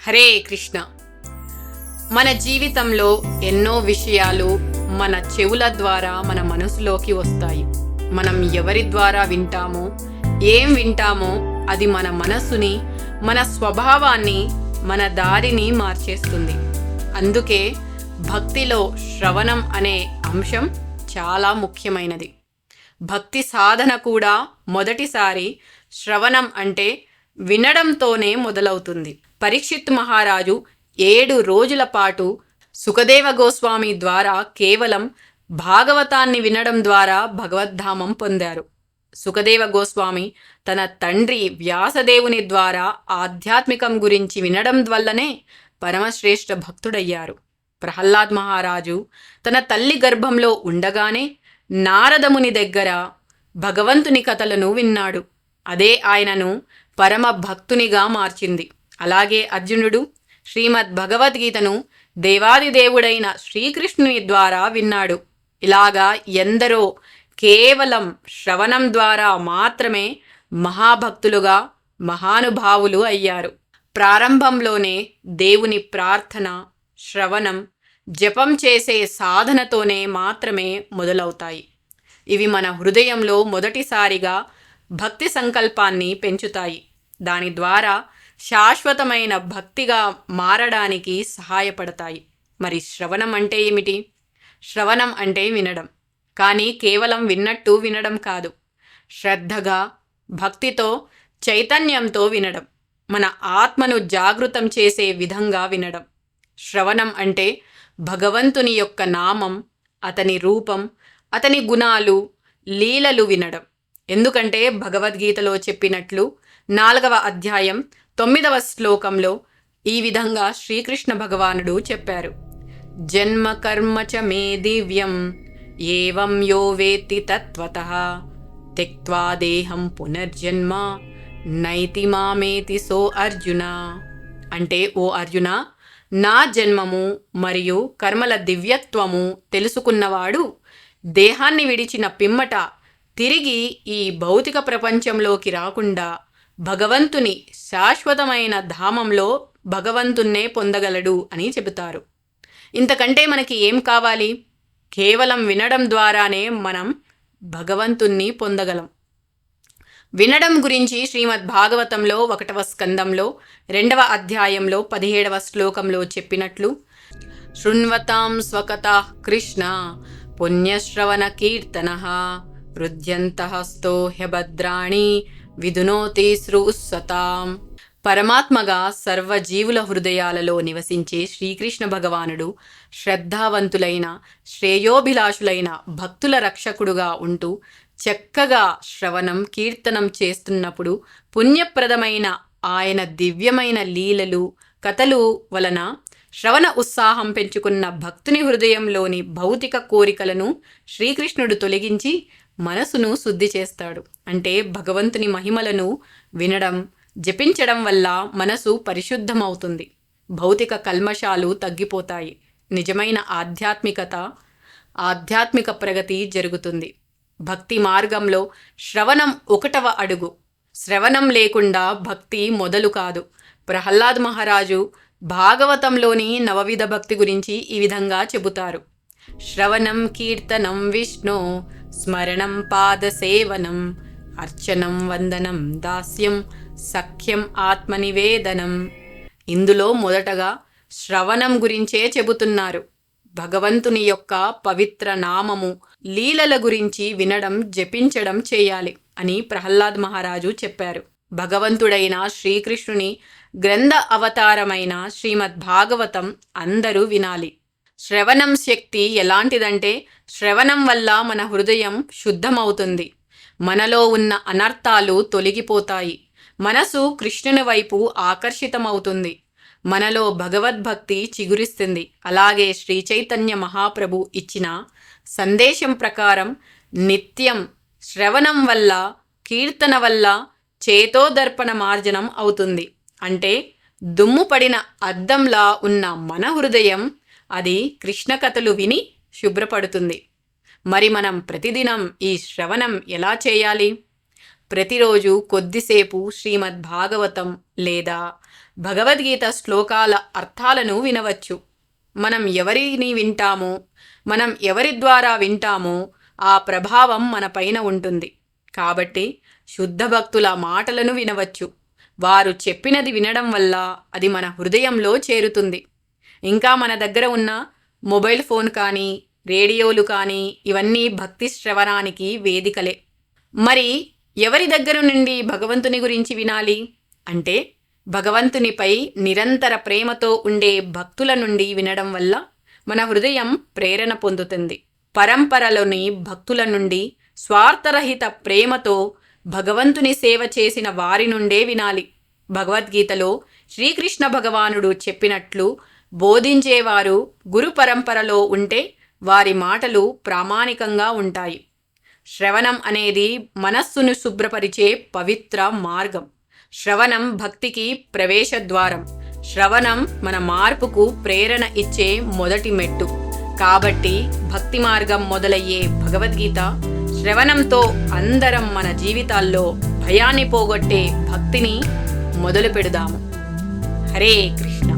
హరే కృష్ణ. మన జీవితంలో ఎన్నో విషయాలు మన చెవుల ద్వారా మన మనసులోకి వస్తాయి. మనం ఎవరి ద్వారా వింటామో, ఏం వింటామో అది మన మనసుని, మన స్వభావాన్ని, మన దారిని మార్చేస్తుంది. అందుకే భక్తిలో శ్రవణం అనే అంశం చాలా ముఖ్యమైనది. భక్తి సాధన కూడా మొదటిసారి శ్రవణం అంటే వినడంతోనే మొదలవుతుంది. పరీక్షిత్ మహారాజు 7 రోజుల పాటు సుఖదేవ గోస్వామి ద్వారా కేవలం భాగవతాన్ని వినడం ద్వారా భగవద్ధామం పొందారు. సుఖదేవ గోస్వామి తన తండ్రి వ్యాసదేవుని ద్వారా ఆధ్యాత్మికం గురించి వినడం వల్లనే పరమశ్రేష్ఠ భక్తుడయ్యారు. ప్రహ్లాద్ మహారాజు తన తల్లి గర్భంలో ఉండగానే నారదముని దగ్గర భగవంతుని కథలను విన్నాడు. అదే ఆయనను పరమ భక్తునిగా మార్చింది. అలాగే అర్జునుడు శ్రీమద్ భగవద్గీతను దేవాదిదేవుడైన శ్రీకృష్ణుని ద్వారా విన్నాడు. ఇలాగా ఎందరో కేవలం శ్రవణం ద్వారా మాత్రమే మహాభక్తులుగా, మహానుభావులు అయ్యారు. ప్రారంభంలోనే దేవుని ప్రార్థన, శ్రవణం, జపం చేసే సాధనతోనే మాత్రమే మొదలవుతాయి. ఇవి మన హృదయంలో మొదటిసారిగా భక్తి సంకల్పాన్ని పెంచుతాయి. దాని ద్వారా శాశ్వతమైన భక్తిగా మారడానికి సహాయపడతాయి. మరి శ్రవణం అంటే ఏమిటి? శ్రవణం అంటే వినడం. కానీ కేవలం విన్నట్టు వినడం కాదు. శ్రద్ధగా, భక్తితో, చైతన్యంతో వినడం. మన ఆత్మను జాగృతం చేసే విధంగా వినడం. శ్రవణం అంటే భగవంతుని యొక్క నామం, అతని రూపం, అతని గుణాలు, లీలలు వినడం. ఎందుకంటే భగవద్గీతలో చెప్పినట్లు 4వ అధ్యాయం 9వ శ్లోకంలో ఈ విధంగా శ్రీకృష్ణ భగవానుడు చెప్పారు. జన్మ కర్మ చ మే దివ్యం ఏవం యో వేత్తి తత్వతః త్యక్త్వా దేహం పునర్జన్మ నైతి మామేతి సో అర్జున. అంటే ఓ అర్జున, నా జన్మము మరియు కర్మల దివ్యత్వము తెలుసుకున్నవాడు దేహాన్ని విడిచిన పిమ్మట తిరిగి ఈ భౌతిక ప్రపంచంలోకి రాకుండా భగవంతుని శాశ్వతమైన ధామంలో భగవంతున్నే పొందగలడు అని చెబుతారు. ఇంతకంటే మనకి ఏం కావాలి? కేవలం వినడం ద్వారానే మనం భగవంతుణ్ణి పొందగలం. వినడం గురించి శ్రీమద్ భాగవతంలో 1వ స్కందంలో 2వ అధ్యాయంలో 17వ శ్లోకంలో చెప్పినట్లు, శృణ్వతాం స్వకథా కృష్ణ పుణ్యశ్రవణ కీర్తనః హృద్యంతః స్తోహ్యభద్రాణి విధునోతి శ్రుసతాం. పరమాత్మగా సర్వజీవుల హృదయాలలో నివసించే శ్రీకృష్ణ భగవానుడు శ్రద్ధావంతులైన, శ్రేయోభిలాషులైన భక్తుల రక్షకుడుగా ఉంటూ చక్కగా శ్రవణం, కీర్తనం చేస్తున్నప్పుడు పుణ్యప్రదమైన ఆయన దివ్యమైన లీలలు, కథలు వలన శ్రవణ ఉత్సాహం పెంచుకున్న భక్తుని హృదయంలోని భౌతిక కోరికలను శ్రీకృష్ణుడు తొలగించి మనసును శుద్ధి చేస్తాడు. అంటే భగవంతుని మహిమలను వినడం, జపించడం వల్ల మనసు పరిశుద్ధమవుతుంది. భౌతిక కల్మషాలు తగ్గిపోతాయి. నిజమైన ఆధ్యాత్మిక ప్రగతి జరుగుతుంది. భక్తి మార్గంలో శ్రవణం 1వ అడుగు. శ్రవణం లేకుండా భక్తి మొదలు కాదు. ప్రహ్లాద్ మహారాజు భాగవతంలోని నవవిధ భక్తి గురించి ఈ విధంగా చెబుతారు. శ్రవణం కీర్తనం విష్ణు స్మరణం పాదసేవనం అర్చనం వందనం దాస్యం సఖ్యం ఆత్మనివేదనం. ఇందులో మొదటగా శ్రవణం గురించే చెబుతున్నారు. భగవంతుని యొక్క పవిత్ర నామము, లీలల గురించి వినడం, జపించడం చేయాలి అని ప్రహ్లాద్ మహారాజు చెప్పారు. భగవంతుడైన శ్రీకృష్ణుని గ్రంథ అవతారమైన శ్రీమద్ భాగవతం అందరూ వినాలి. శ్రవణం శక్తి ఎలాంటిదంటే, శ్రవణం వల్ల మన హృదయం శుద్ధమవుతుంది. మనలో ఉన్న అనర్థాలు తొలగిపోతాయి. మనసు కృష్ణుని వైపు ఆకర్షితమవుతుంది. మనలో భగవద్భక్తి చిగురిస్తుంది. అలాగే శ్రీ చైతన్య మహాప్రభు ఇచ్చిన సందేశం ప్రకారం నిత్యం శ్రవణం వల్ల, కీర్తన వల్ల చేతోదర్పణ మార్జనం అవుతుంది. అంటే దుమ్ము పడిన అద్దంలా ఉన్న మన హృదయం అది కృష్ణ కథలు విని శుభ్రపడుతుంది. మరి మనం ప్రతిదినం ఈ శ్రవణం ఎలా చేయాలి? ప్రతిరోజు కొద్దిసేపు శ్రీమద్ భాగవతం లేదా భగవద్గీత శ్లోకాల అర్థాలను వినవచ్చు. మనం ఎవరిని వింటామో, మనం ఎవరి ద్వారా వింటామో ఆ ప్రభావం మన పైన ఉంటుంది. కాబట్టి శుద్ధ భక్తుల మాటలను వినవచ్చు. వారు చెప్పినది వినడం వల్ల అది మన హృదయంలో చేరుతుంది. ఇంకా మన దగ్గర ఉన్న మొబైల్ ఫోన్ కానీ, రేడియోలు కానీ ఇవన్నీ భక్తి శ్రవణానికి వేదికలే. మరి ఎవరి దగ్గర నుండి భగవంతుని గురించి వినాలి అంటే, భగవంతునిపై నిరంతర ప్రేమతో ఉండే భక్తుల నుండి వినడం వల్ల మన హృదయం ప్రేరణ పొందుతుంది. పరంపరలోని భక్తుల నుండి స్వార్థరహిత ప్రేమతో భగవంతుని సేవ చేసిన వారి నుండే వినాలి. భగవద్గీతలో శ్రీకృష్ణ భగవానుడు చెప్పినట్లు బోధించేవారు గురు పరంపరలో ఉంటే వారి మాటలు ప్రామాణికంగా ఉంటాయి. శ్రవణం అనేది మనస్సును శుభ్రపరిచే పవిత్ర మార్గం. శ్రవణం భక్తికి ప్రవేశద్వారం. శ్రవణం మన మార్పుకు ప్రేరణ ఇచ్చే మొదటి మెట్టు. కాబట్టి భక్తి మార్గం మొదలయ్యే భగవద్గీత శ్రవణంతో అందరం మన జీవితాల్లో భయాన్ని పోగొట్టే భక్తిని మొదలు పెడదాము. హరే కృష్ణ.